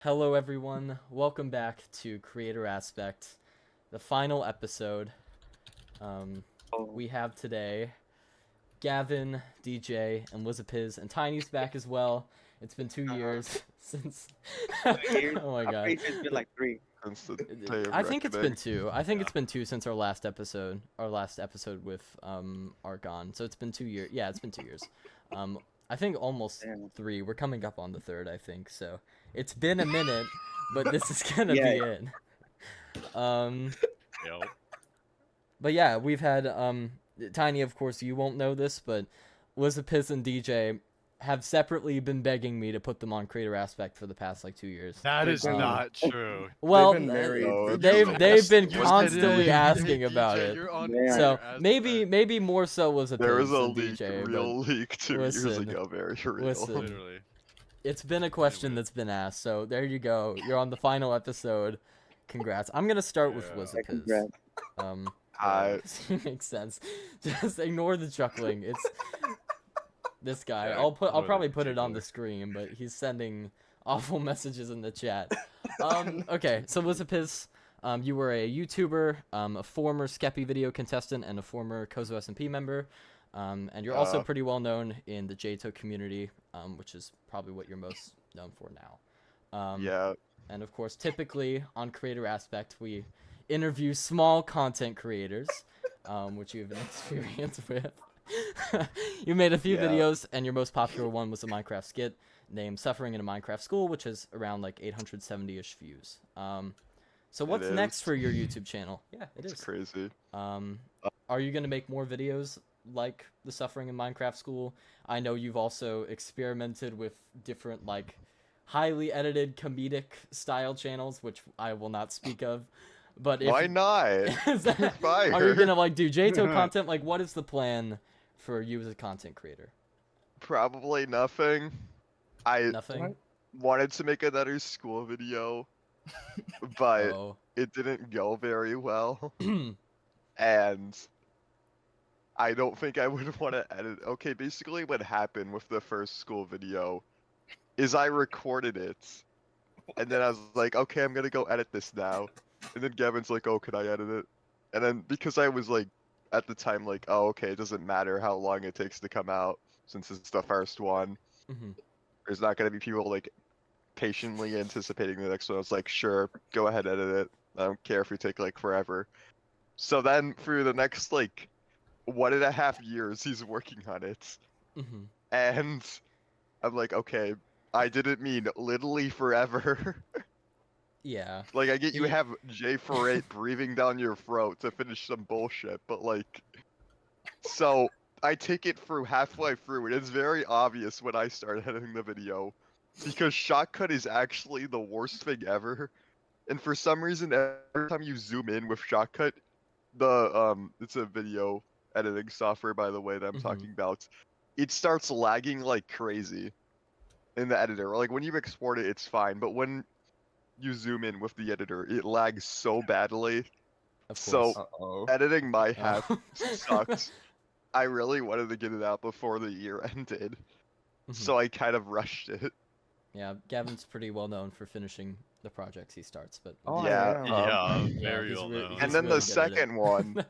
Hello everyone, welcome back to Creator Aspect, the final episode. We have today Gavin, DJ, and Lizapiz, and Tiny's back as well. It's been 2 years since... 2 years? Oh my I'm god. pretty sure it's been like 3. Since the day of I think it's been reckoning. 2. I think it's been 2 since our last episode. Our last episode with Argon. So it's been 2 years. Yeah, it's been 2 years. I think almost Damn. 3. We're coming up on the 3rd, I think. So it's been a minute, but this is gonna be Yeah. it. Yo. But yeah, we've had Tiny. Of course, you won't know this, but Lizapiz and DJ have separately been begging me to put them on Creator Aspect for the past like 2 years. That is Um, not true. Well, been married. Oh, they've it's- been You constantly did. asking Hey, about DJ, it. You're on Yeah. So Creator maybe Aspect. more so Lizapiz There was a than leak, DJ, real leak 2 years listen, ago, very real. listen. Literally. but it's been a question Anyway. that's been asked. So there you go. You're on the final episode. Congrats. I'm gonna start with Yeah. Lizapiz. Congrats. I Makes sense. Just ignore the chuckling. It's this guy. Yeah, I'll ignore probably the put it on the tickler. screen, but he's sending awful messages in the chat. Okay, so Lizapiz, you were a YouTuber, a former Skeppy video contestant, and a former Kozo SMP member. And you're also pretty well known in the JTOH community, which is probably what you're most known for now. yeah, And of course, typically on Creator Aspect, we interview small content creators, which you have an experience with. You made a few Yeah. videos, and your most popular one was a Minecraft skit named "Suffering in a Minecraft School," which is around like 870-ish views. So what's next is. for your YouTube channel? Yeah, it it's is. crazy. Are you gonna make more videos like the Suffering in Minecraft School? I know you've also experimented with different like highly edited comedic style channels, which I will not speak of. But if, Why not? is that- Fire. are you gonna like do JTOH content? Like, what is the plan for you as a content creator? Probably nothing. I Nothing. wanted to make another school video, but Oh. it didn't go very well, and I don't think I would want to edit. Okay, basically what happened with the first school video is I recorded it, and then I was like, okay, I'm gonna go edit this now. And then Gavin's like, oh, can I edit it? And then because I was like, at the time, like, oh, okay, it doesn't matter how long it takes to come out since it's the first one. Mhm. There's not gonna be people like patiently anticipating the next one. I was like, sure, go ahead, edit it. I don't care if you take like forever. So then for the next like 1.5 years, he's working on it. Mhm. And I'm like, okay, I didn't mean literally forever. Yeah. Like, I get you Yeah. have J48 breathing down your throat to finish some bullshit, but like, so I take it through halfway through, and it's very obvious when I start editing the video, because shotcut is actually the worst thing ever. And for some reason, every time you zoom in with shotcut, it's a video editing software, by the way, that I'm Mhm. talking about. It starts lagging like crazy in the editor. Like when you export it, it's fine, but when you zoom in with the editor, it lags so badly. Of So- course. Uh-oh. Editing my Oh. half sucked. I really wanted to get it out before the year ended, Mhm. so I kind of rushed it. Yeah, Gavin's pretty well known for finishing the projects he starts, but Oh, Yeah, yeah. Very he's well re- known. he's And then really the good at it. second one,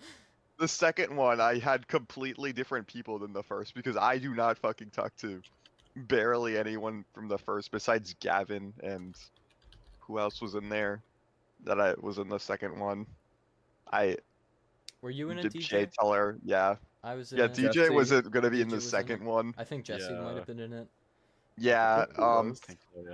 the second one, I had completely different people than the first because I do not fucking talk to barely anyone from the first besides Gavin and who else was in there that I was in the second one. I Were you in a did DJ? Jteller, yeah. I was in Yeah, it. DJ Jesse- wasn't gonna be in DJ the was in it. second one. I think Jesse might Yeah. have been in it. Yeah, Who was? I think so,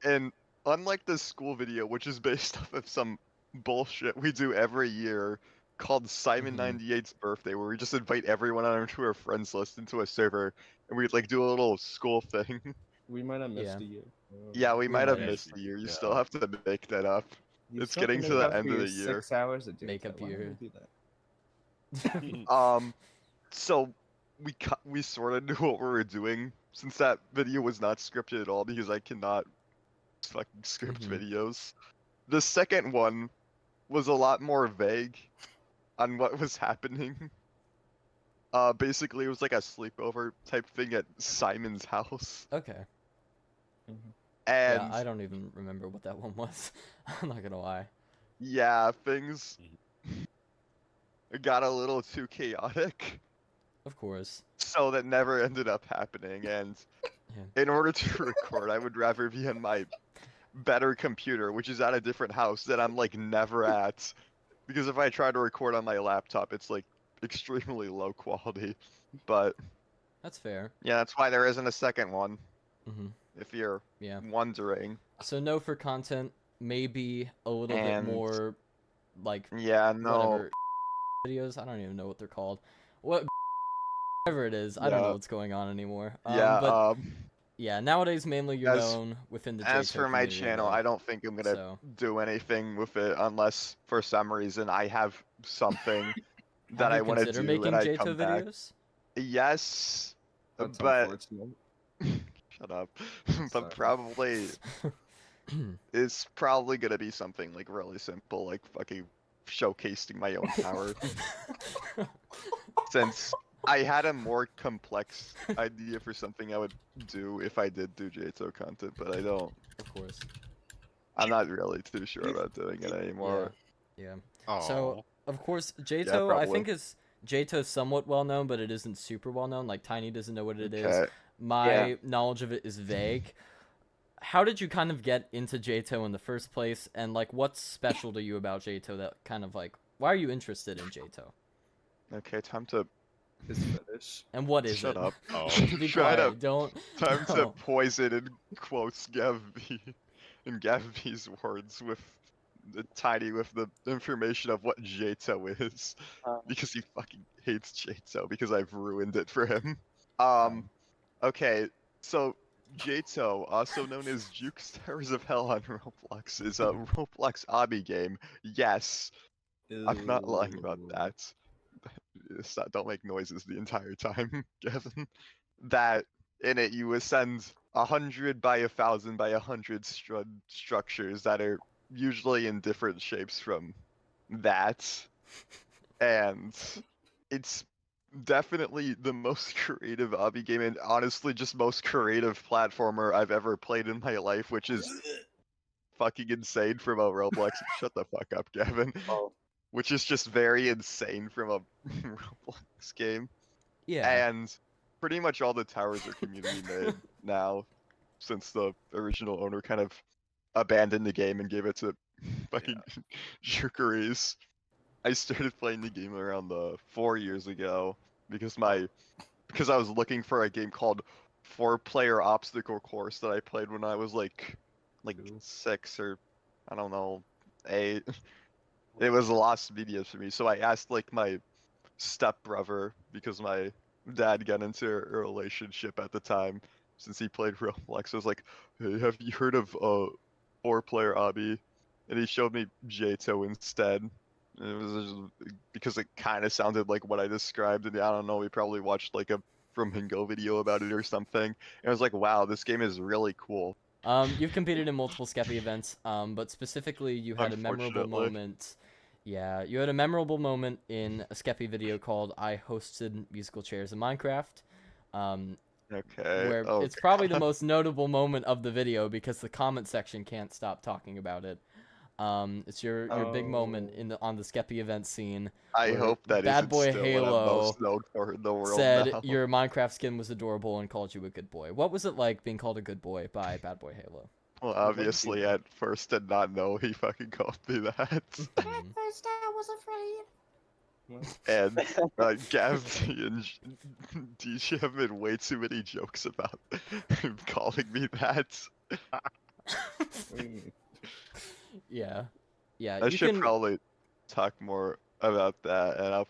yeah. and unlike the school video, which is based off of some bullshit we do every year called Simon98's birthday, where we just invite everyone onto our friends list into a server, and we like do a little school thing. We might have missed Yeah. a year. Yeah, we might have might. missed a year. You Yeah. still have to make that up. You It's still have getting make to the up end for of your the year. 6 hours of doing Make up that. Why would your- you do that? So we sort of knew what we were doing since that video was not scripted at all because I cannot fucking script Mhm. videos. The second one was a lot more vague on what was happening. Basically it was like a sleepover type thing at Simon's house. Okay. And Yeah, I don't even remember what that one was. I'm not gonna lie. yeah, things got a little too chaotic, Of course. so that never ended up happening. And Yeah. in order to record, I would rather be in my better computer, which is at a different house that I'm like never at. Because if I try to record on my laptop, it's like extremely low quality. But That's fair. yeah, that's why there isn't a second one, Mhm. if you're Yeah. wondering. So no for content, maybe a little bit And more like yeah, no, whatever videos. I don't even know what they're called. Whatever it is, I don't know yeah, what's going on anymore. yeah. But yeah, nowadays mainly you're As known within the as JTOH for my community, channel, though. I don't think I'm gonna So do anything with it unless for some reason I have something that have I you want to considered do making and I JTOH come back. videos? Yes, That's but unfortunate. shut up. Sorry. But probably it's probably gonna be something like really simple, like fucking showcasing my own power. Since I had a more complex idea for something I would do if I did do JTOH content, but I don't. Of course. I'm not really too sure about doing it anymore. Yeah. Oh. So of course Yeah, JTOH, I probably. think is JTOH somewhat well known, but it isn't super well known. Like Tiny doesn't know what it is. Okay. My knowledge of it is vague. How did you kind of get into JTOH in the first place, and like what's special to you about JTOH that kind of like why are you interested in JTOH? Okay, time to His fetish. And what is shut it? up. Oh. Be Try quiet. to Don't. time to No. poison in quotes Gavb in Gavb's words with the Tiny with the information of what JTOH is because he fucking hates JTOH because I've ruined it for him. Okay, so JTOH, also known as Juke's Towers of Hell on Roblox, is a Roblox obby game. Yes, I'm not lying about Ew. that. Don't make noises the entire time, Gavin. That in it you ascend 100 by 1,000 by 100 structures that are usually in different shapes from that, and it's definitely the most creative obby game and honestly just most creative platformer I've ever played in my life, which is fucking insane from a Roblox. Shut the fuck up, Gavin. Oh. Which is just very insane from a Roblox game. Yeah. And pretty much all the towers are community made now, since the original owner kind of abandoned the game and gave it to fucking jerkeries. I started playing the game around 4 years ago because I was looking for a game called 4-Player Obstacle Course that I played when I was like 6 or I don't know 8. It was lost videos for me, so I asked like my stepbrother because my dad got into a relationship at the time since he played Roblox. I was like, "Hey, have you heard of 4-Player obby?" And he showed me JTOH instead. And it was just because it kind of sounded like what I described, and I don't know, we probably watched like a Flamingo video about it or something. And I was like, wow, this game is really cool. You've competed in multiple Skeppy events, but specifically you had a memorable Unfortunately. moment. Yeah, you had a memorable moment in a Skeppy video called "I hosted musical chairs in Minecraft," Okay. where Oh, it's probably the most notable moment of the video because the comment section can't stop talking about it. It's your big moment on the Skeppy event scene. I where hope that Bad isn't Boy still what I'm Halo most known for in the world said now. your Minecraft skin was adorable and called you a good boy. What was it like being called a good boy by Bad Boy Halo? Well, obviously, at first did not know he fucking called me that. Mhm. First, I was afraid. And Gavby and DJ have made way too many jokes about him calling me that. Yeah, yeah. I you should can. probably talk more about that, and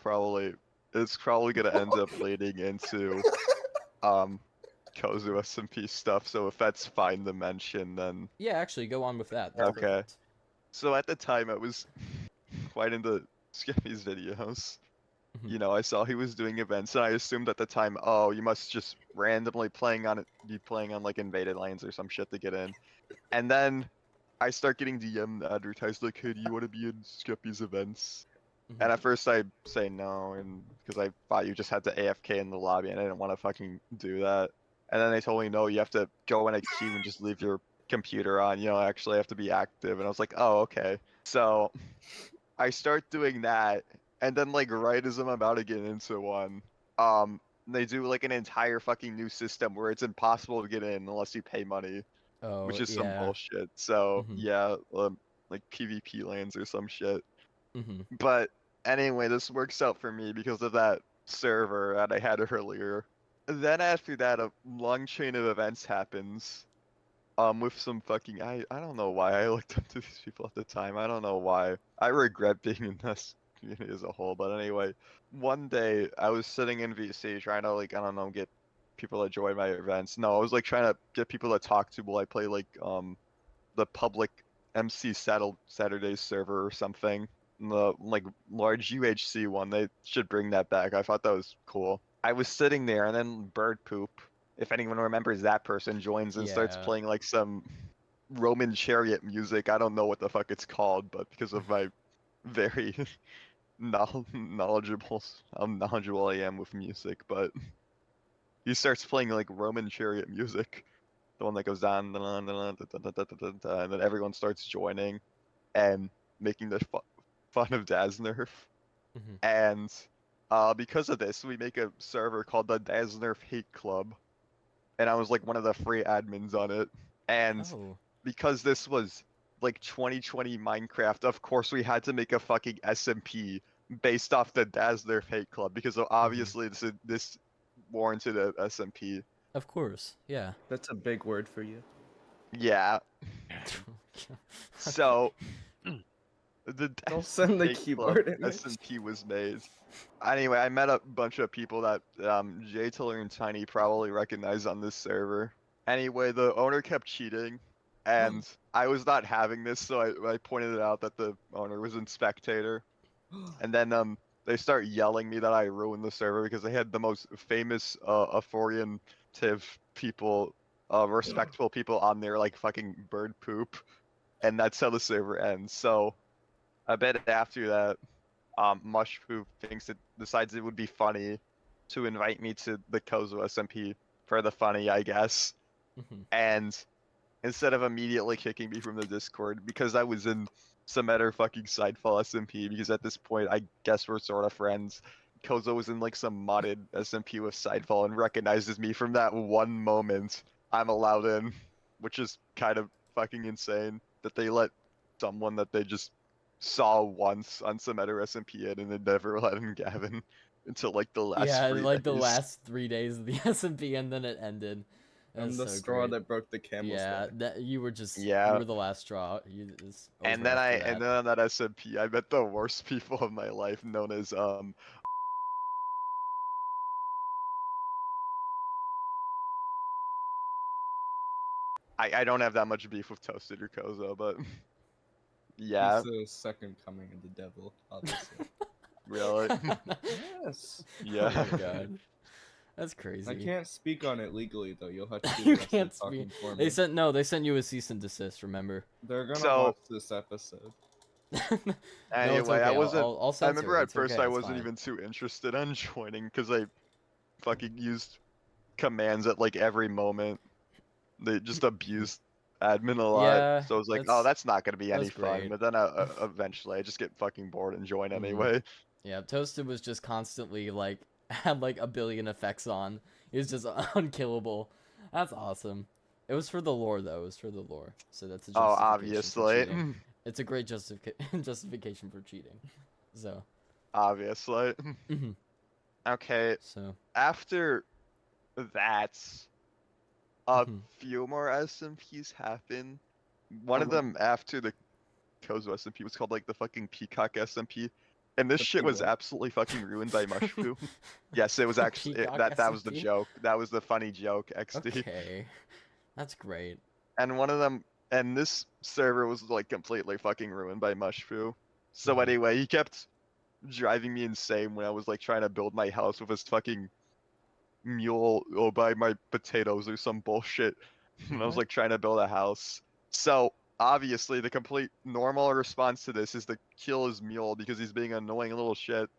it's probably gonna end up leading into Kozu SMP stuff. So if that's fine to mention, then Yeah, actually, go on with that. That's Okay. perfect. so at the time I was quite into Skeppy's videos. Mhm. You know, I saw he was doing events, and I assumed at the time, oh, you must just randomly be playing on like invaded lanes or some shit to get in. And then I start getting DM advertised like, hey, do you want to be in Skeppy's events? Mhm. And at first I say no, and because I thought you just had to AFK in the lobby, and I didn't want to fucking do that. And then they told me, no, you have to go in a queue and just leave your computer on, you know, I actually have to be active. And I was like, oh, okay. So I start doing that, and then like right as I'm about to get into one, they do like an entire fucking new system where it's impossible to get in unless you pay money, Oh which is some yeah. bullshit. So Mhm. yeah, like PvP lands or some shit. Mhm. But anyway, this works out for me because of that server that I had earlier. Then after that, a long chain of events happens. With some fucking I don't know why I looked up to these people at the time. I don't know why. I regret being in this community as a whole. But anyway, one day I was sitting in VC trying to like I don't know get people to join my events. No, I was like trying to get people to talk to while I play like the public MC Saturday server or something. The like large UHC one. They should bring that back. I thought that was cool. I was sitting there and then Bird Poop, if anyone remembers that person, joins and starts Yeah. playing like some Roman chariot music. I don't know what the fuck it's called, but because of my very knowledgeable how knowledgeable I am with music, but he starts playing like Roman chariot music, the one that goes down, and then everyone starts joining and making the fun of Daznerf. Mhm. And because of this, we make a server called the Daznerf Hate Club, and I was like one of the free admins on it. And Oh. because this was like 2020 Minecraft, of course we had to make a fucking SMP based off the Daznerf Hate Club because obviously this warranted a SMP. Of course. Yeah. That's a big word for you. Yeah. So the Don't send the Hate keyboard Club image. SMP was made. Anyway, I met a bunch of people that Jteller and Tiny probably recognize on this server. Anyway, the owner kept cheating, and I was not having this, so I pointed it out that the owner was in spectator. And then they start yelling me that I ruined the server because they had the most famous authoritative people, respectable people on there, like fucking Bird Poop, and that's how the server ends. So a bit after that, Mushpoop decides it would be funny to invite me to the Kozo SMP for the funny, I guess. Mhm. And instead of immediately kicking me from the Discord because I was in some other fucking Sidefall SMP, because at this point I guess we're sort of friends. Kozo was in like some modded SMP with Sidefall and recognizes me from that one moment. I'm allowed in, which is kind of fucking insane that they let someone that they just saw once on some other SMP in and they never let in Gavin until like the last Yeah, 3 like the days. last 3 days of the SMP, and then it ended. I'm That's the so straw great. that broke the camel's Yeah, back. that you were just Yeah. you were the last straw. It was And over then after and then on that SMP, I met the worst people of my life, known as I don't have that much beef with Toasted or Kozo, but yeah, He's the second coming of the devil, obviously. really, Yes. yeah. Oh my god, that's I crazy. can't speak on it legally though. You'll have to do You the rest can't of the talking speak. for me. They sent you a cease and desist. Remember? They're gonna So- watch this episode. No, it's Anyway, okay. I wasn't. I'll I censor remember it. at It's first okay. I It's wasn't fine. even too interested in joining because I fucking used commands at like every moment. They just abused admin a lot, Yeah, so I was like, oh, that's not gonna be any that's fun. great. But then eventually I just get fucking bored and join Mhm. anyway. Yeah, Toasted was just constantly like had like a billion effects on. He was just unkillable. That's awesome. It was for the lore though. It was for the lore. So that's a Oh, justification for obviously, cheating. It's a great justification for cheating. So. obviously. Mhm. Okay, So. after that, a Mhm. few more SMPs happen. One of Uh-huh. them after the Kozo SMP was called like the fucking Peacock SMP. And this The shit was P-word. absolutely fucking ruined by Mushroom. Yes, it was actually Peacock that was the SMP? joke. That was the funny joke, XD. Okay. That's great. And one of them and this server was like completely fucking ruined by Mushroom. So Mhm. anyway, he kept driving me insane when I was like trying to build my house with his fucking mule or buy my potatoes or some bullshit. And I was What? like trying to build a house. So obviously the complete normal response to this is to kill his mule because he's being an annoying little shit.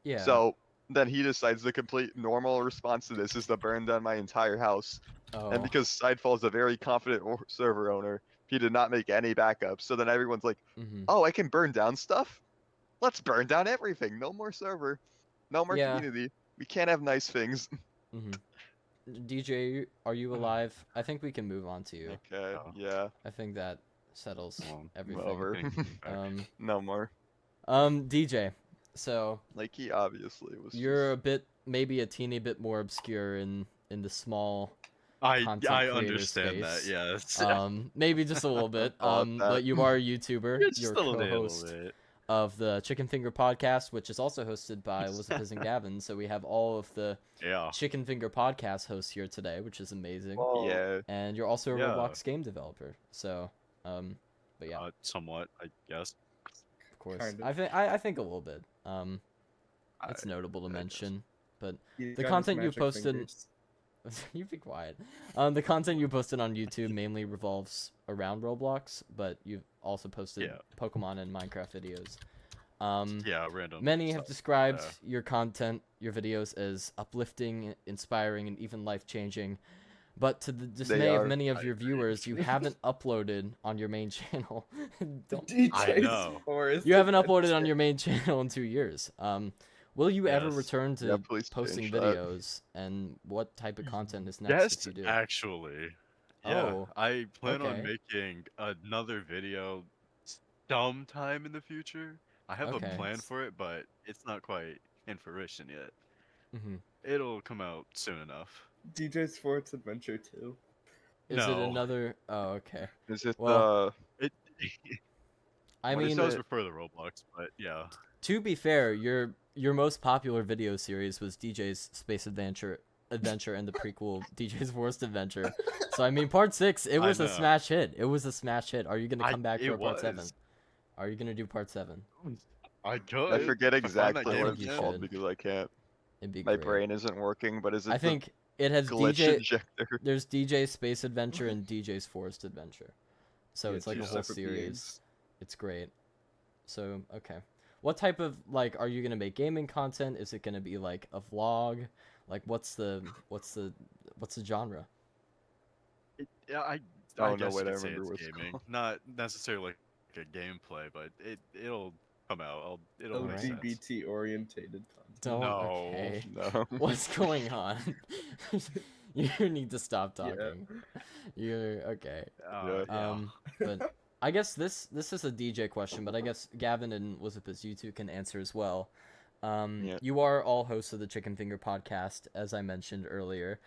Yeah. So then he decides the complete normal response to this is to burn down my entire house. Oh. And because Sidefall is a very confident server owner, he did not make any backups. So then everyone's like, Mhm. oh, I can burn down stuff? Let's burn down everything. No more server. No more Yeah. community. We can't have nice things. Mhm. DJ, are you alive? I think we can move on to you. Okay, Oh. yeah. I think that settles Well, everything. Over. No more. DJ. So Like he obviously was. you're a bit, maybe a teeny bit more obscure in the small content I creator understand space. that. Yes. Maybe just a little bit. Thought that. But you are a YouTuber. Just You're a a little co-host bit. of the Chicken Finger podcast, which is also hosted by Lizapiz and Gavin. So we have all of the Yeah. Chicken Finger podcast hosts here today, which is amazing. Whoa. Yeah. And you're also a Yeah. Roblox game developer. So, but yeah, Somewhat, I guess. of course, kind of. I think a little bit. It's I- notable to I guess. mention, but You The got his content you magic posted- fingers. you be quiet. The content you posted on YouTube mainly revolves around Roblox, but you've also posted Yeah. Pokemon and Minecraft videos. Yeah, random. Many have stuff. described Yeah. your content, your videos, as uplifting, inspiring, and even life-changing. But to the dismay of are. many of I your agree. viewers, you haven't uploaded on your main channel. Don't, I know. Forest you haven't uploaded Adventure. on your main channel in 2 years. Will you ever Yes. return to Yeah, please posting change that. videos? And what type of content is next Yes, if you do? actually. Yeah, Oh, I plan okay. on making another video sometime in the future. I have Okay. a plan for it, but it's not quite in fruition yet. hmm It'll come out soon enough. DJ's Forest Adventure 2. Is it No. another? Oh, okay. Is it Well, It I What is mean, does it? refer to Roblox, but yeah. to be fair, your most popular video series was DJ's Space Adventure and the prequel DJ's Forest Adventure. So I mean, part 6, it I was a know. smash hit. It was a smash hit. Are you gonna come back it for part 7? was. Are you gonna do part 7? I could. I forget If I find that exactly game what it's you again. called should. because I can't. It'd be My great. brain isn't working, but is it I the think it has glitch DJ. injector? There's DJ's Space Adventure and DJ's Forest Adventure. So Yeah, it's like a two whole separate series. games. It's great. So okay, what type of are you gonna make gaming content? Is it gonna be like a vlog? Like what's the genre? Yeah, I Oh, no, guess wait, you I could say remember it's what it's gaming. called. Not necessarily like a gameplay, but it'll come out. It'll make sense. LGBT orientated content. Don't. No. Okay. No. What's going on? You need to stop Yeah. talking. You're okay. Yeah. But I guess this is a DJ question, but I guess Gavin and Lizapiz, you two can answer as well. Yeah. You are all hosts of the Chicken Finger podcast, as I mentioned earlier,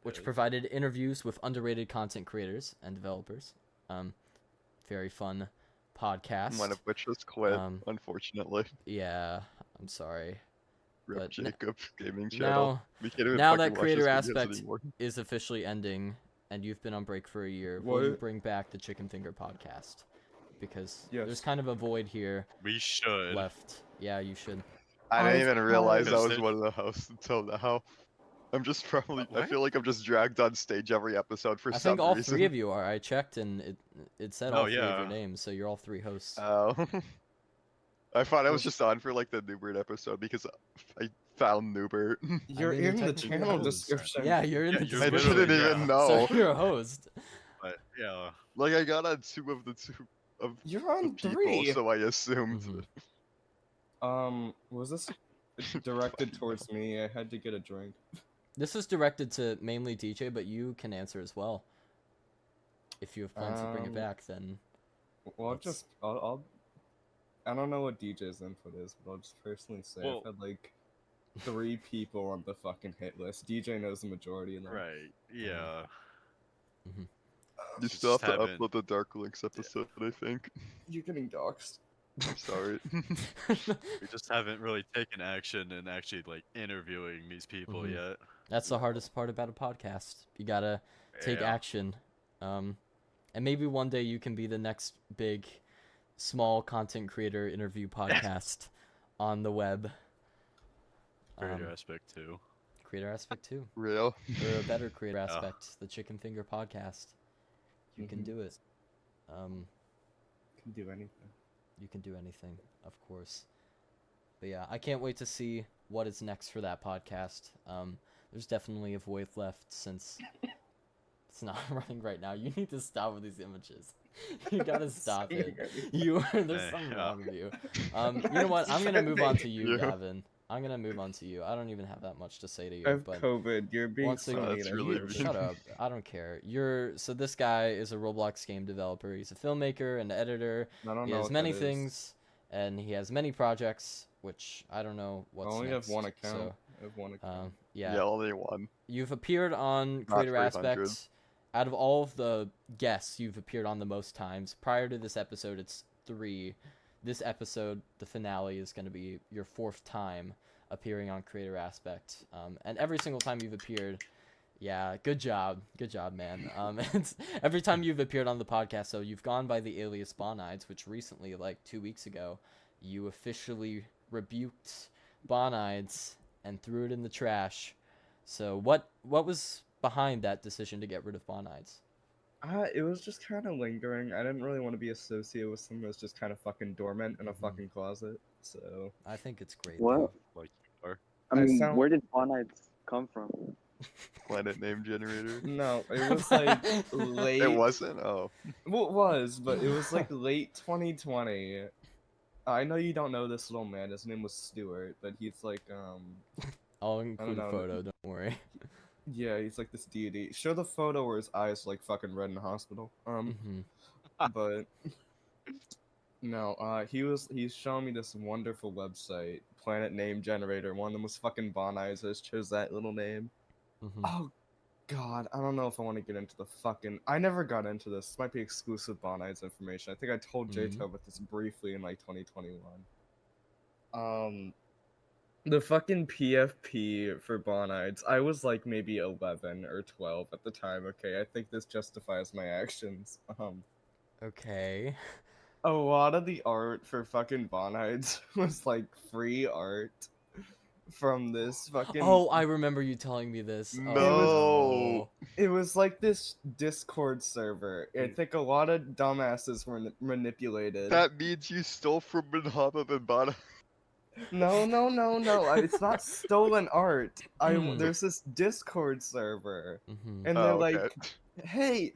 which Yes. provided interviews with underrated content creators and developers. Very fun podcast. One of which was quit, Um, unfortunately. Yeah, I'm sorry. Rip but n- Jacob gaming channel. Now We can't even now fucking that watch creator his videos aspect anymore. is officially ending, and you've been on break for a year, will you What? bring back the Chicken Finger podcast? Because Yes. there's kind of a void here We should. left. Yeah, you should. I didn't even realize I was Because one of the hosts until now. I'm just probably. I What? feel like I'm just dragged on stage every episode for I some think all reason. 3 of you are. I checked, and it said all Oh, 3 of yeah. your names, so you're all 3 hosts. Oh. I thought I was Was- just on for like the Newbert episode because I found Newbert. You're mean, you're in the technically channel a host. description. Yeah, you're in Yeah, the you're I description. didn't literally, even yeah. know. So you're a host. But yeah. Like I got on 2 of the 2 of You're the on people, 3. so I assumed. Mhm. Was this directed towards me? I had to get a drink. This is directed to mainly DJ, but you can answer as well. If you have plans to bring it Um, back, then Well, Let's- I don't know what DJ's input is, but I'll just personally say Well- I've had like 3 people on the fucking hit list. DJ knows the majority of them. Right. Yeah. You Just still have to haven't- upload the Dark Links episode, I think. You're getting doxxed. I'm sorry. We just haven't really taken action and actually like interviewing these people Mhm. yet. that's the hardest part about a podcast. You gotta take Yeah. action. And maybe one day you can be the next big, small content creator interview podcast on the web. Creator aspect too. Creator aspect too, Real. or a better creator Yeah. aspect, the Chicken Finger podcast. You can Mhm. do it. Can do anything. You can do anything, of course. But yeah, I can't wait to see what is next for that podcast. There's definitely a void left since it's not running right now. You need to stop with these images. You gotta stop it. There's something wrong with you. You know what? I'm gonna move on to you, Gavin. I'm gonna move on to you. I don't even have that much to say to you. I have but COVID. You're being once again, funny. that's and I really hear it. shut up. I don't care. So this guy is a Roblox game developer. He's a filmmaker, an editor. I don't He know has what many that is. things, and he has many projects, which I don't know I what's only next. have one account. So, I have one account. yeah. Yeah, only one. You've appeared on Not Creator 300. Aspects. Out of all of the guests, you've appeared on the most times. Prior to this episode, it's 3. This episode, the finale, is going to be your 4th time appearing on Creator Aspect. And every single time you've appeared, yeah, good job, man. It's, every time you've appeared on the podcast, so you've gone by the alias Bonides, which recently, like 2 weeks ago, you officially rebuked Bonides and threw it in the trash. So what was behind that decision to get rid of Bonides? It was just kind of lingering. I didn't really want to be associated with someone that's just kind of fucking dormant in a fucking closet. So I think it's great. What? though. Like you are. I mean, sound- where did Bonides come from? Planet name generator. no, it was like late. It wasn't. Oh, Well, it was, but it was like late 2020. I know you don't know this little man. His name was Stuart, but he's like I'll include a know. photo. Don't worry. yeah, he's like this deity. Show the photo where his eyes like fucking red in the hospital. Mhm. But no, he's showing me this wonderful website, Planet Name Generator. One of them was fucking Bonides. I just chose that little name. Mhm. Oh God, I don't know if I want to get into the fucking. I never got into this. This might be exclusive Bonides information. I think I told Mhm. JTOH about this briefly in like 2021. The fucking PFP for Bonides. I was like maybe 11 or 12 at the time. Okay, I think this justifies my actions. Okay. A lot of the art for fucking Bonides was like free art from this fucking. Oh, I remember you telling me this. Oh, No. It was like this Discord server. I think a lot of dumbasses were manipulated. that means you stole from Manhaba and Bana. No. It's not stolen art. Hmm. There's this Discord server, Mhm. and they're like, "Hey,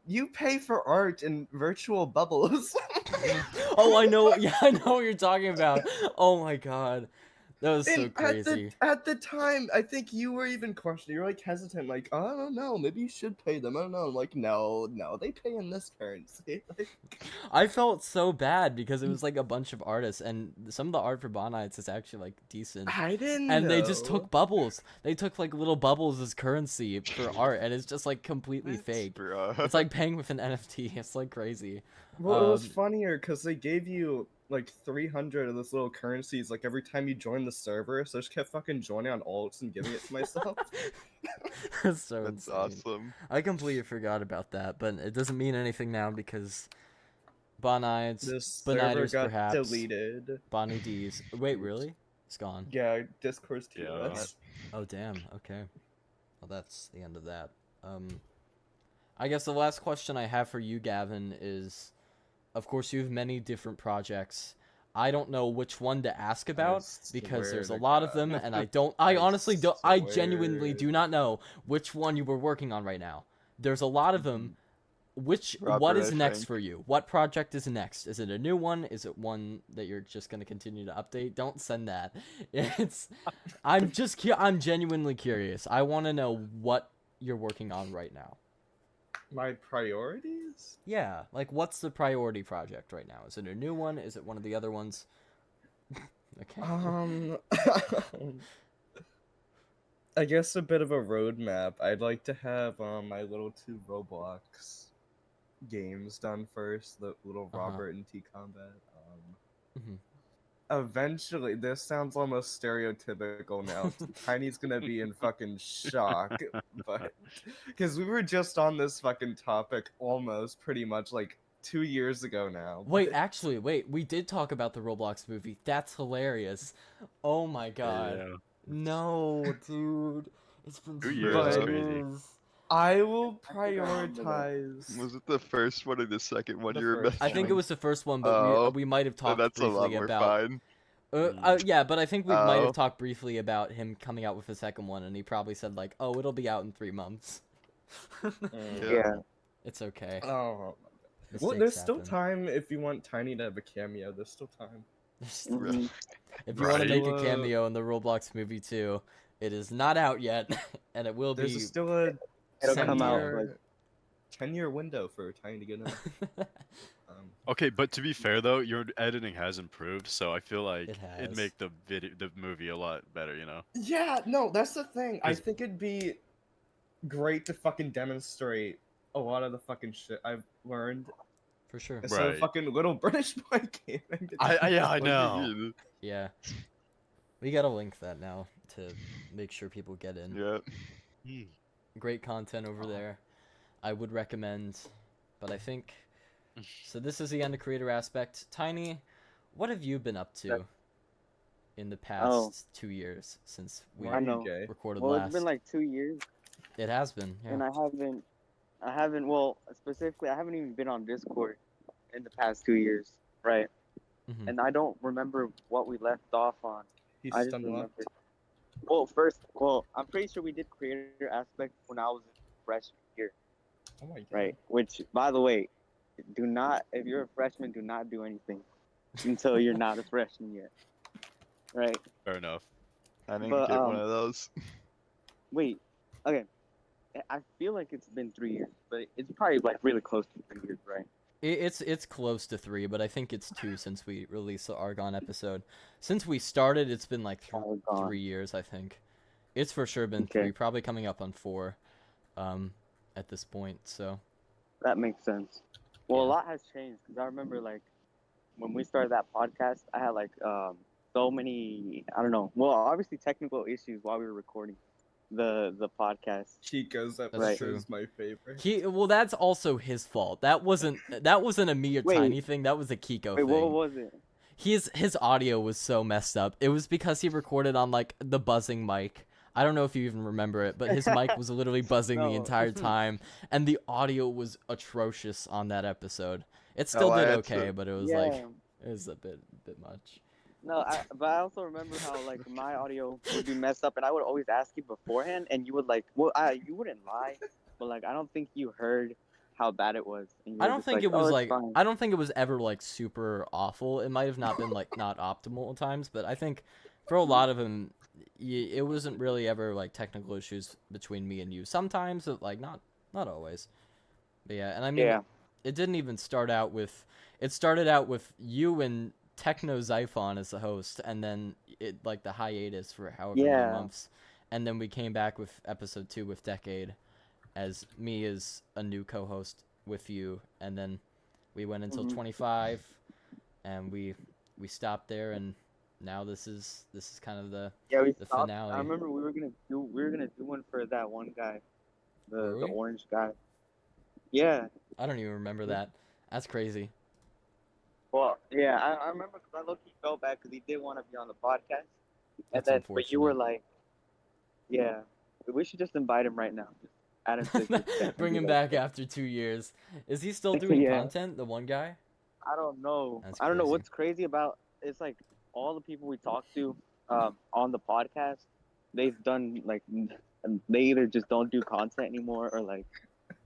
you pay for art in virtual bubbles." Oh, I know. Yeah, I know what you're talking about. Oh my god, that was so And crazy. At the time, I think you were even questioning. You're like hesitant, like, "Oh, I don't know, maybe you should pay them." I don't know. I'm like, no, they pay in this currency. Like, I felt so bad because it was like a bunch of artists, and some of the art for Bonides is actually like decent. I didn't. And they just know. took bubbles. They took like little bubbles as currency for art, and it's just like completely fake. Bruh. It's like paying with an NFT. It's like crazy. Well, it was Um, funnier because they gave you like 300 of those little currencies like every time you joined the server, so I just kept fucking joining on alts and giving it to myself. That's so That's insane. awesome. I completely forgot about that, but it doesn't mean anything now because Bonides, This server Boniders got perhaps, deleted. Bonides. Wait, really? It's gone. Yeah, Discord's Yeah. TOS. Oh damn. Okay. Well, that's the end of that. I guess the last question I have for you, Gavin, is, of course, you have many different projects. I don't know which one to ask about because swear there's a to lot of God. them, and I honestly don't. I genuinely swear. do not know which one you were working on right now. There's a lot of them. What Robert, is I next think. for you? What project is next? Is it a new one? Is it one that you're just gonna continue to update? Don't send that. It's. I'm genuinely curious. I want to know what you're working on right now. My priorities? Yeah, like what's the priority project right now? Is it a new one? Is it one of the other ones? Okay. I guess a bit of a roadmap. I'd like to have my little 2 Roblox games done first, the little Robert and T Combat. Mhm. Eventually, this sounds almost stereotypical now. Tiny's gonna be in fucking shock, but because we were just on this fucking topic almost pretty much like 2 years ago now. Wait, actually, we did talk about the Roblox movie. That's hilarious. Oh my god. Yeah. No, dude. It's been 2 years, that's But- crazy. I will prioritize. Was it the first one or the second one The you were first I think it mentioning? was the first one, but Oh, we might have Then talked that's a lot briefly more about fine. Yeah, but I think we might Oh. have talked briefly about him coming out with a second one, and he probably said like, "Oh, it'll be out in 3 months." Yeah. It's okay. Oh. Well, Mistakes there's still happen. time if you want Tiny to have a cameo. There's still time. Mhm. If you want to Right. make a cameo in the Roblox movie too, it is not out yet, and it will There's be. still a It'll 10 come out, year, like- 10-year window for Tiny to get in. Okay, but to be fair though, your editing has improved, so I feel like It it'd has. make the movie a lot better, you know. Yeah, no, that's the thing. I 'Cause- think it'd be great to fucking demonstrate a lot of the fucking shit I've learned. For sure. Instead of Right. fucking little British boy gaming. Yeah, I What do you know. mean? Yeah. We gotta link that now to make sure people get in. Yeah. Great content over there. I would recommend, but I think. So this is the end of creator aspect. Tiny, what have you been up to in the past 2 years since we Why are you know. gay? recorded Well, last? it's been like 2 years, It has been. Yeah. and I haven't. Well, specifically, I haven't even been on Discord in the past 2 years, right? Mhm. And I don't remember what we left off on. He's I just done remember. well. Well, I'm pretty sure we did creator aspect when I was in freshman year, Oh my god. right? Which, by the way, if you're a freshman, do not do anything until you're not a freshman yet, right? Fair enough. I didn't But, get one of those. Wait, okay. I feel like it's been 3 years, but it's probably like really close to 3 years, right? It's close to 3, but I think it's 2 since we released the Argon episode. Since we started, it's been like Argon. 3 years, I think. It's for sure been Okay. 3, probably coming up on 4, at this point. So That makes sense. Well, a Yeah. lot has changed because I remember like when we started that podcast, I had like so many, I don't know. Well, obviously technical issues while we were recording the podcast. Chico's That's episode true. is my favorite. well, that's also his fault. That wasn't a me or Wait. Tiny thing. That was a Kiko Wait, thing. what was it? His audio was so messed up. It was because he recorded on like the buzzing mic. I don't know if you even remember it, but his mic was literally buzzing the No. entire time, and the audio was atrocious on that episode. It still I did had okay, to- but it was Yeah. like it was a bit much. No, but I also remember how like my audio would be messed up, and I would always ask you beforehand, and you would like, well, you wouldn't lie, but like I don't think you heard how bad it was. And you I were don't just think like, it was "Oh, it's like fine." I don't think it was ever like super awful. It might have not been like not optimal at times, but I think for a lot of them, it wasn't really ever like technical issues between me and you. Sometimes, but like not always. But yeah, and I mean, Yeah. it didn't even start out with. It started out with you and Techno Zyphon as the host, and then it like the hiatus for however many Yeah. months, and then we came back with episode 2 with Decade, as me as a new co-host with you, and then we went until Mhm. 25, and we stopped there, and now this is kind of the Yeah, we the stopped. finale. I remember we were gonna do one for that one guy, Were the we? orange guy. Yeah. I don't even remember that. That's crazy. Well, yeah, I remember because I low-key felt bad because he did want to be on the podcast, and That's then but you were unfortunate. like, yeah, we should just invite him right now. Just add him to the group chat and Bring be him like, back after 2 years. Is he still doing Yeah. content? The one guy? I don't know. That's I don't know crazy. what's crazy about it's like all the people we talked to on the podcast, they've done like they either just don't do content anymore or like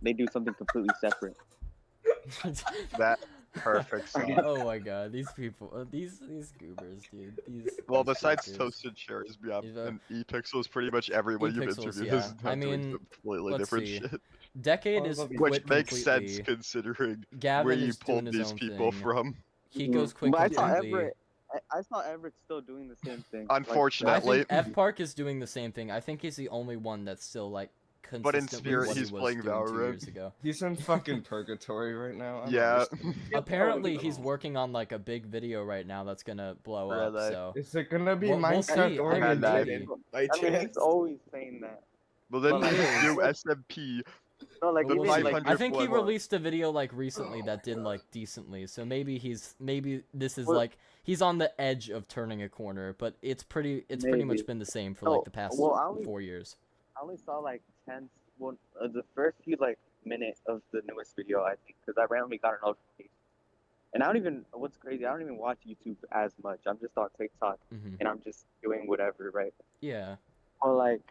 they do something completely separate. That perfect song. Oh my god, these people, these goobers, dude. Well, these besides fuckers. Toasted Cherries, yeah, He's and E-Pixels, pretty much everyone you've E-Pixels, interviewed yeah. is I now doing mean, completely let's different see. shit. Decade I is love you. Which quit makes sense completely. considering Gavin where is you doing pulled his these own people thing. from. Kiko's quit But I saw completely. Everett. I saw Everett still doing the same thing. Like, Unfortunately. I think F Park is doing the same thing. I think he's the only one that's still like consistent But in with spirit, what he's he was playing doing 2 Valorant. years ago. He's in fucking purgatory right now. I don't Yeah. understand. Apparently, he's working on like a big video right now that's gonna blow up. Really? So Is it gonna be We'll Minecraft see. or I mean, Rebranding? By I mean, chance? he's always saying that. Well, then Well, like- just do SMP. No, like But The we'll even see. like 500 I think he one. released a video like recently that did like decently. So maybe this is Well- like he's on the edge of turning a corner, but it's pretty much Maybe. been the same for No, like the past well, I only- 4 years. I only saw like 10, the first few like minute of the newest video, I think, because I randomly got a notification, And I don't even. What's crazy? I don't even watch YouTube as much. I'm just on TikTok, Mhm. and I'm just doing whatever, right? Yeah. Or like,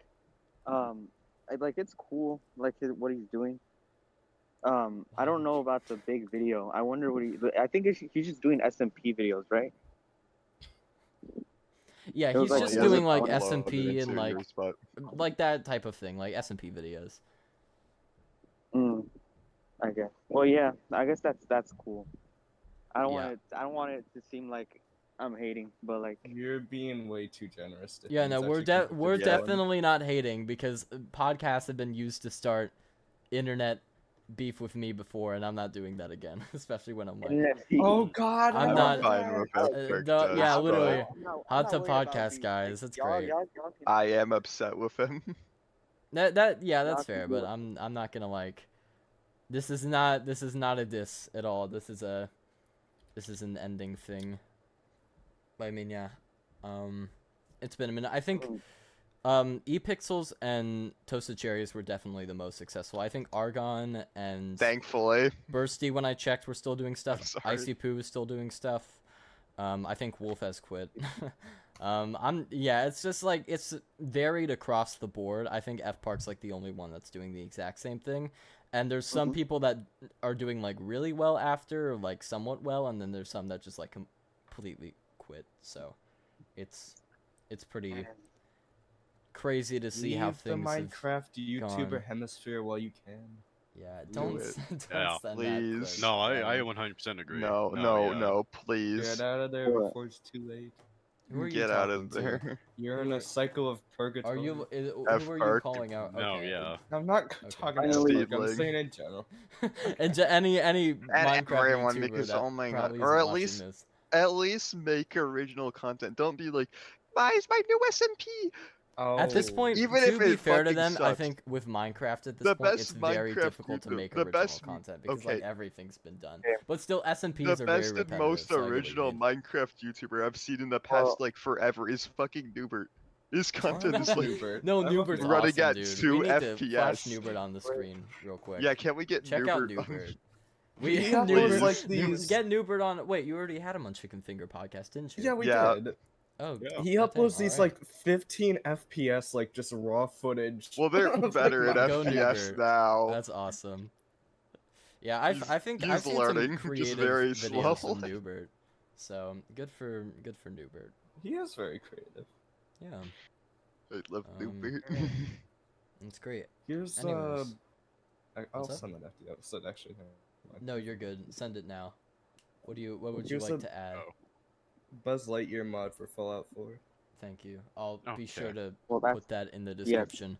like it's cool, like what he's doing. I don't know about the big video. I wonder what I think he's just doing SMP videos, right? Yeah, It was he's like- just he doing hasn't like uploaded SMP in and 2 years, but like that type of thing, like SMP videos. I guess. Well, yeah. I guess that's cool. I don't Yeah. want it. I don't want it to seem like I'm hating, but like. You're being way too generous. To Yeah, him. no, It's we're actually completely we're Yeah. fine. definitely not hating because podcasts have been used to start internet beef with me before, and I'm not doing that again, especially when I'm like, Oh God, I'm I'm not- fine with it. yeah, but literally. I'm Hot not Tub worried about Podcast, these, guys, like, that's y'all- great. y'all can- I am upset with him. Yeah, that's Not fair, to do but it. I'm not gonna like. This is not a diss at all. This is an ending thing. But I mean, yeah, it's been a minute. I think ePixels and Toasted Cherries were definitely the most successful. I think Argon and Thankfully. Bursty, when I checked, were still doing stuff. sorry. Icy Poo is still doing stuff. I think Wolf has quit. It's just like it's varied across the board. I think F Park's like the only one that's doing the exact same thing. And there's some people that are doing like really well after, or like somewhat well, and then there's some that just like completely quit. So it's pretty crazy to see how Leave the things have Minecraft YouTuber gone. hemisphere while you can. Yeah, Do don't it. don't Yeah, send please. that clip. No, I 100% agree. No, yeah. please. Get out of there What? before it's too late. Who are you Get out talking of to? there. You're in a cycle of Are purgatory. you? Who F are you Park. calling out? No, Okay. yeah. I'm not Okay. talking Finally, about I'm League. saying in general. And any Minecraft everyone, YouTuber because that oh my God, probably or isn't at watching least- this. At least make original content. Don't be like, where's my new SMP? Oh. At this point, Even to if be it fair to fucking them, I sucks. think with Minecraft at this The point, it's best very Minecraft difficult to YouTuber- make the original best- content because like okay. everything's been done. Yeah. But still, SMPs The are very best and repetitive. most so I get what you original mean. Minecraft YouTuber I've seen in the past Well- like forever is fucking Newbert. His content is like, Newbert. No, I love Newbert's Newbert. Running awesome, at dude. 2 We need to flash FPS. Newbert on the screen real quick. yeah, can we get Check out Newbert? Newbert. He Newbert- uploads like Please. these. Get Newbert on. Wait, you already had him on Chicken Finger Podcast, didn't you? Yeah, we Yeah. did. Oh, Yeah. He okay, uploads these alright. like 15 FPS, like just raw footage. Well, they're of, like, better at Go FPS Newbert. now. That's awesome. Yeah, I think he's I've seen learning, some just creative very videos slow. from Newbert. So good for Newbert. He is very creative. Yeah, I love Newbert. it's great. Here's Anyways. I'll What's up? send that after the episode. Actually, never mind. No, you're good. Send it now. What would you Here's like a- to add? Oh. Buzz Lightyear mod for Fallout 4. Thank you. I'll be Okay. sure to Well, that's put that in the description.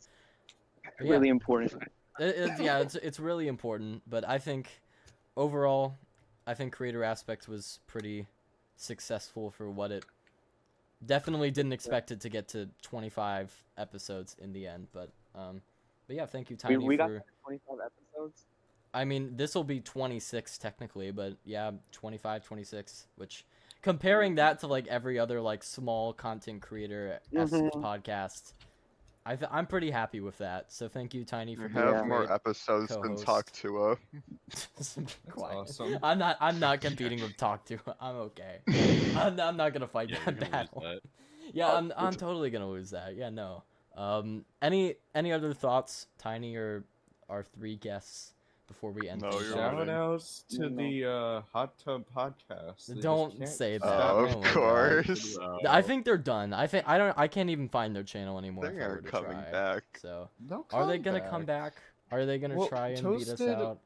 But really important. It's really important, but I think overall, I think Creator Aspect was pretty successful for what it. Definitely didn't expect it to get to 25 episodes in the end, but yeah, thank you, Tiny, we got for. 25 episodes. I mean, this will be 26 technically, but yeah, 25, 26, which comparing that to like every other like small content creator podcast, I'm pretty happy with that. So thank you, Tiny, for You being have a more great episodes than co-host. Talk Tuah. Just be quiet. awesome. I'm not competing with Talk to. I'm okay. I'm not gonna fight Yeah, that you're gonna battle. lose that. Yeah, I'm totally gonna lose that. Yeah, no. Any other thoughts, Tiny, or our 3 guests before we end? No, things you're off? right. Shout outs to No. the Hot Tub Podcast. They just Don't can't say that. stop Oh, Oh of my God. course. So, I think they're done. I can't even find their channel anymore. They if I were are to coming try. back. So They'll are they gonna come back? Are they gonna Well, try and beat us Toasted- out?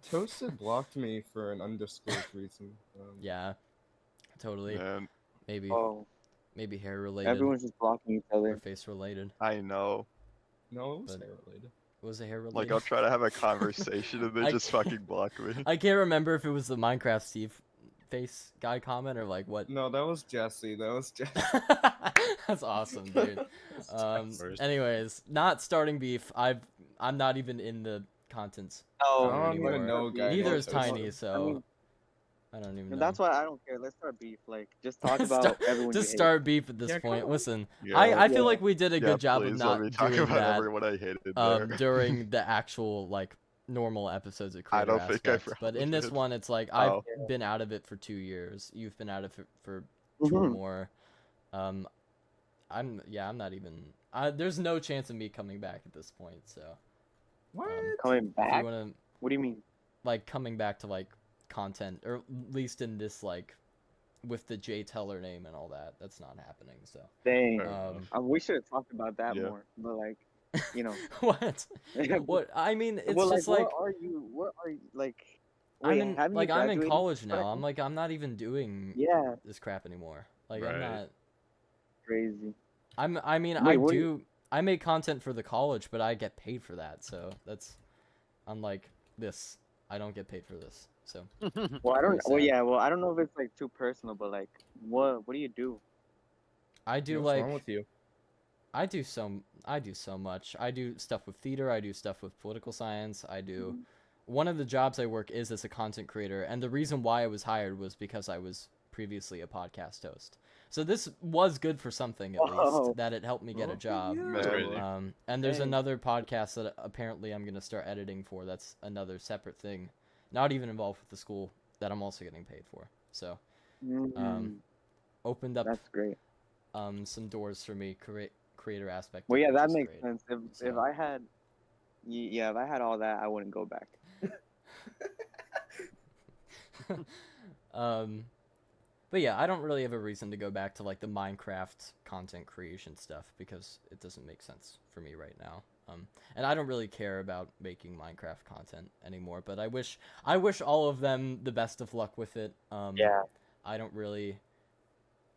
Toasted blocked me for an undisclosed reason. Yeah, totally. Man, Maybe Oh, hair related everyone's just blocking each or other. face related. I know. No, it was But- hair related. Was it hair related? Like, I'll try to have a conversation and they I just fucking block me. I can't remember if it was the Minecraft Steve face guy comment or like what. No, that was Jesse. That was Jesse. That's awesome, dude. Worst. Anyways, not starting beef. I'm not even in the contents. Oh, I don't even anymore. know, guys. Neither Yeah, is Toasted. Tiny, so I don't even know. That's why I don't care. Let's start beef. Like, just talk about Start- everyone. just you hate. start beef at this Yeah, point. come on. Listen, Yeah. I feel Yeah. like we did a Yeah, good job of please not let me talk doing about that everyone I hated there. during the actual like normal episodes of I Creator don't think I Aspect, but in this did. one, it's like Oh. I've been out of it for 2 years. You've been out of it for 2 or Mhm. more. I'm not even. There's no chance of me coming back at this point. So What? Coming if back? you wanna What do you mean? like coming back to like content, or at least in this like with the Jteller name and all that, that's not happening. So Dang. Fair We should have talked about that Yeah. more. But like, you know. what? What? I mean, it's well, just like. what are you like? I'm Wait, in haven't you like I'm in graduated college now. already? I'm not even doing Yeah, this crap anymore. Like Right. I'm not. crazy. I mean Wait, I what do do. I make content for the college, but I get paid for that. So that's unlike this. I don't get paid for this. So Well, I Very don't. Well, sad. yeah. Well, I don't know if it's like too personal, but like, what do you do? I do What's wrong like with you? I do so much. I do stuff with theater. I do stuff with political science. I do. Mm-hmm. One of the jobs I work is as a content creator, and the reason why I was hired was because I was previously a podcast host. So this was good for something at Whoa. least, that it helped me get a Okay, job. yeah. That's crazy. And there's Dang. another podcast that apparently I'm gonna start editing for. That's another separate thing, not even involved with the school, that I'm also getting paid for. So opened up That's great. some doors for me, creator aspect. Well, of yeah, it, that which is makes great. sense. If So- I had, yeah, if I had all that, I wouldn't go back. But yeah, I don't really have a reason to go back to like the Minecraft content creation stuff because it doesn't make sense for me right now. And I don't really care about making Minecraft content anymore. But I wish all of them the best of luck with it. Yeah. I don't really.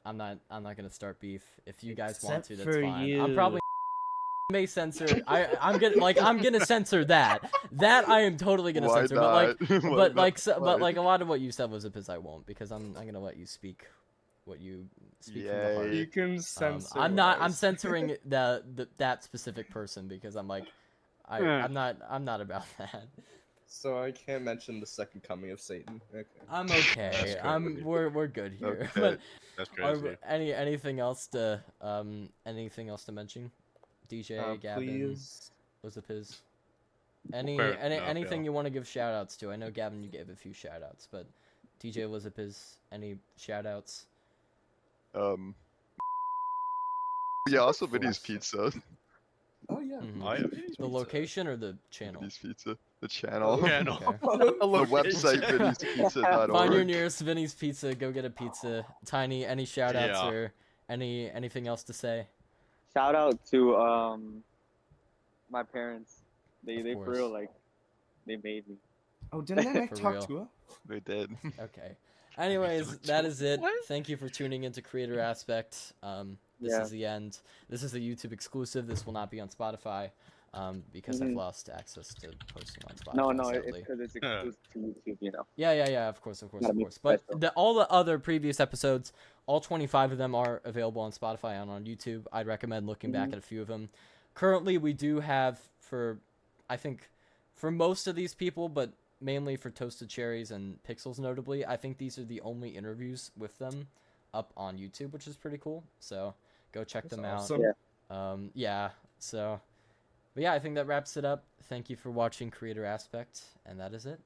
I'm not gonna start beef. If you guys want Except to, that's for fine. I'm you. probably may censor. I'm gonna censor that. That I am totally gonna Why censor. not? But Why but like not? so, Why? but like a lot of what you said was I won't, because I'm gonna let you speak what you speak from the heart. Yay. You can censor. I'm not. I'm lies. censoring that specific person because I'm like, I'm not about that. So I can't mention the second coming of Satan. Okay. I'm okay. crazy. We're good here. Okay. But That's crazy. anything else to mention? DJ, Gavin, Please. Lizapiz. Anything yeah. you want to give shout outs to? I know Gavin, you gave a few shout outs, but DJ, Lizapiz, any shout outs? Yeah, also Bless Vinny's you. Pizza. Oh yeah. Mhm. I have The location or the channel? Vinny's Pizza. The channel. Channel. Okay. The website vinnyspizza.org. Find your nearest Vinny's Pizza. Go get a pizza. Tiny, any shout outs Yeah. or anything else to say? Shout out to my parents. They Of for course. real, like, they made me. Oh, didn't I make For Talk real. Tuah? They did. Okay. Anyways, that is it. What? Thank you for tuning into Creator Aspect. This Yeah. is the end. This is a YouTube exclusive. This will not be on Spotify, because I've Mhm. lost access to posting on Spotify. No, it's sadly. because it's exclusive to YouTube, you know. Yeah. Of course. Gotta be But special. all the other previous episodes, all 25 of them are available on Spotify and on YouTube. I'd recommend looking back Mhm. at a few of them. Currently, we do have I think, for most of these people, but mainly for Toasted Cherries and Pixels notably, I think these are the only interviews with them up on YouTube, which is pretty cool. So go check That's them awesome. Yeah. but yeah, I think that wraps it up. Thank you for watching Creator Aspect, and that is it.